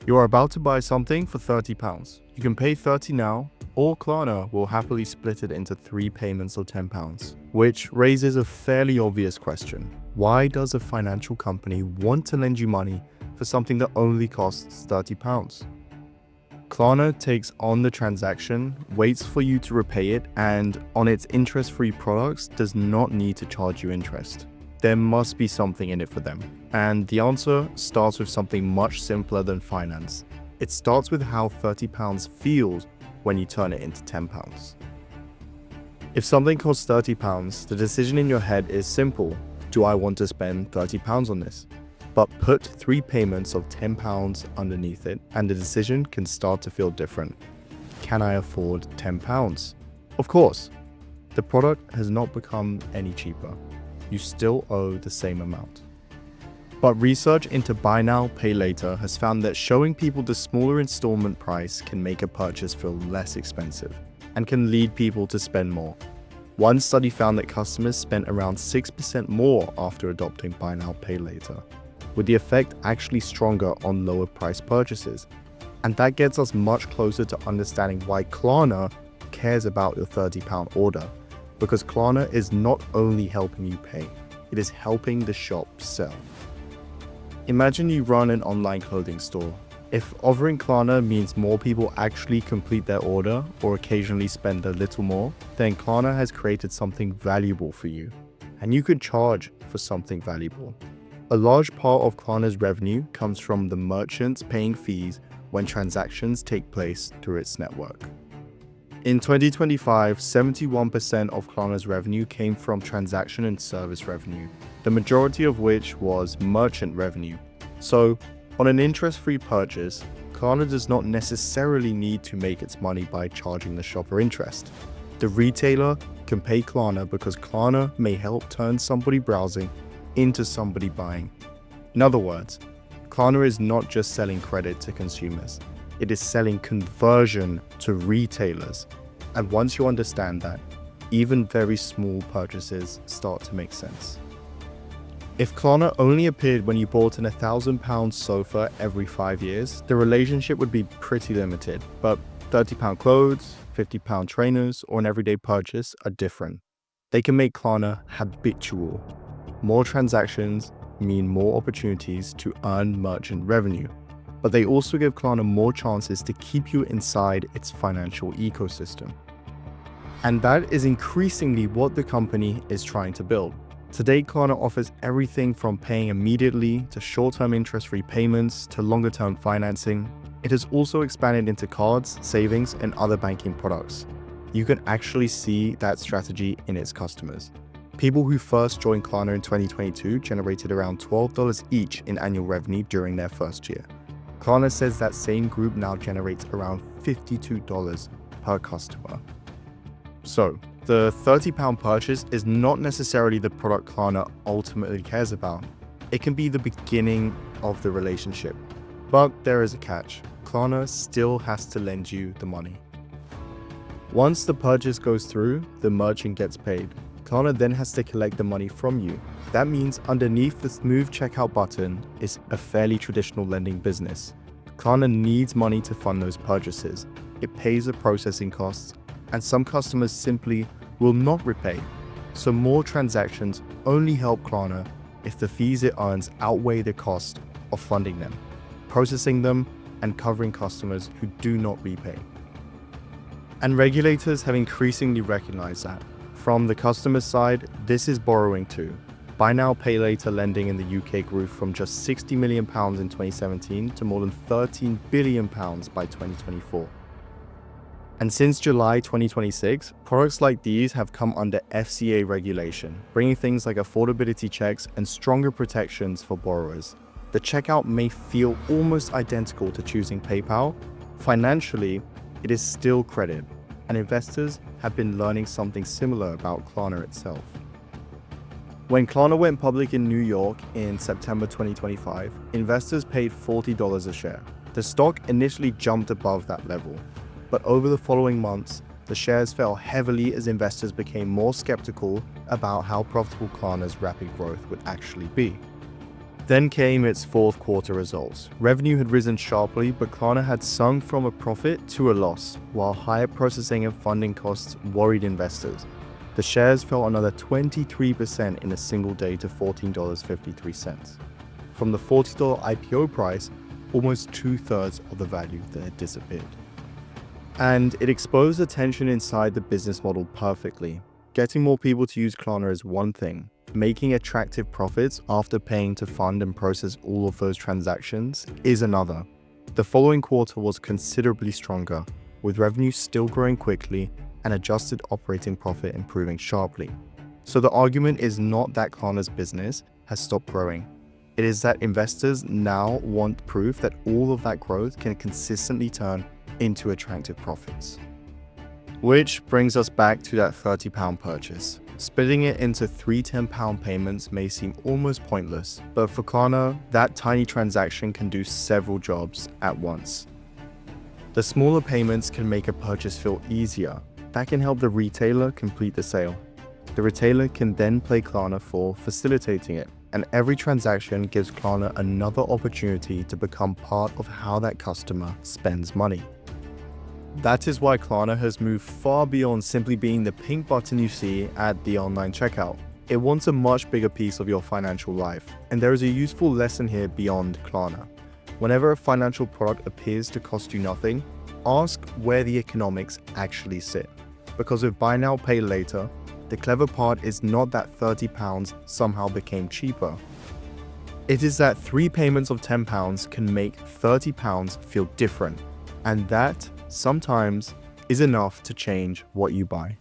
You are about to buy something for £30. You can pay 30 now, or Klarna will happily split it into 3 payments of £10, which raises a fairly obvious question. Why does a financial company want to lend you money for something that only costs £30? Klarna takes on the transaction, waits for you to repay it, and on its interest-free products does not need to charge you interest. There must be something in it for them. And the answer starts with something much simpler than finance. It starts with how £30 feels when you turn it into £10. If something costs £30, the decision in your head is simple. Do I want to spend £30 on this? But put 3 payments of £10 underneath it, and the decision can start to feel different. Can I afford £10? Of course. The product has not become any cheaper. You still owe the same amount. But research into buy now, pay later has found that showing people the smaller installment price can make a purchase feel less expensive and can lead people to spend more. One study found that customers spent around 6% more after adopting buy now, pay later, with the effect actually stronger on lower price purchases. And that gets us much closer to understanding why Klarna cares about your £30 order. Because Klarna is not only helping you pay, it is helping the shop sell. Imagine you run an online clothing store. If offering Klarna means more people actually complete their order or occasionally spend a little more, then Klarna has created something valuable for you. And you can charge for something valuable. A large part of Klarna's revenue comes from the merchants paying fees when transactions take place through its network. In 2025, 71% of Klarna's revenue came from transaction and service revenue, the majority of which was merchant revenue. So, on an interest-free purchase, Klarna does not necessarily need to make its money by charging the shopper interest. The retailer can pay Klarna because Klarna may help turn somebody browsing into somebody buying. In other words, Klarna is not just selling credit to consumers. It is selling conversion to retailers. And once you understand that, even very small purchases start to make sense. If Klarna only appeared when you bought an £1,000 sofa every 5 years, the relationship would be pretty limited. But £30 clothes, £50 trainers, or an everyday purchase are different. They can make Klarna habitual. More transactions mean more opportunities to earn merchant revenue. But they also give Klarna more chances to keep you inside its financial ecosystem. And that is increasingly what the company is trying to build. Today, Klarna offers everything from paying immediately to short-term interest-free payments to longer-term financing. It has also expanded into cards, savings, and other banking products. You can actually see that strategy in its customers. People who first joined Klarna in 2022 generated around $12 each in annual revenue during their first year. Klarna says that same group now generates around $52 per customer. So, the £30 purchase is not necessarily the product Klarna ultimately cares about. It can be the beginning of the relationship. But there is a catch. Klarna still has to lend you the money. Once the purchase goes through, the merchant gets paid. Klarna then has to collect the money from you. That means underneath the smooth checkout button is a fairly traditional lending business. Klarna needs money to fund those purchases. It pays the processing costs, and some customers simply will not repay. So more transactions only help Klarna if the fees it earns outweigh the cost of funding them, processing them, and covering customers who do not repay. And regulators have increasingly recognized that. From the customer side, this is borrowing too. Buy now, pay later lending in the UK grew from just £60 million in 2017 to more than £13 billion by 2024. And since July 2026, products like these have come under FCA regulation, bringing things like affordability checks and stronger protections for borrowers. The checkout may feel almost identical to choosing PayPal. Financially, it is still credit, and investors have been learning something similar about Klarna itself. When Klarna went public in New York in September 2025, investors paid $40 a share. The stock initially jumped above that level, but over the following months, the shares fell heavily as investors became more skeptical about how profitable Klarna's rapid growth would actually be. Then came its fourth quarter results. Revenue had risen sharply, but Klarna had sunk from a profit to a loss, while higher processing and funding costs worried investors. The shares fell another 23% in a single day to $14.53. From the $40 IPO price, almost 2/3 of the value that had disappeared. And it exposed the tension inside the business model perfectly. Getting more people to use Klarna is one thing. Making attractive profits after paying to fund and process all of those transactions is another. The following quarter was considerably stronger, with revenue still growing quickly and adjusted operating profit improving sharply. So the argument is not that Klarna's business has stopped growing. It is that investors now want proof that all of that growth can consistently turn into attractive profits. Which brings us back to that £30 purchase. Splitting it into 3 £10 payments may seem almost pointless, but for Klarna, that tiny transaction can do several jobs at once. The smaller payments can make a purchase feel easier. That can help the retailer complete the sale. The retailer can then pay Klarna for facilitating it, and every transaction gives Klarna another opportunity to become part of how that customer spends money. That is why Klarna has moved far beyond simply being the pink button you see at the online checkout. It wants a much bigger piece of your financial life, and there is a useful lesson here beyond Klarna. Whenever a financial product appears to cost you nothing, ask where the economics actually sit. Because with buy now, pay later, the clever part is not that £30 somehow became cheaper. It is that 3 payments of £10 can make £30 feel different, and that sometimes is enough to change what you buy.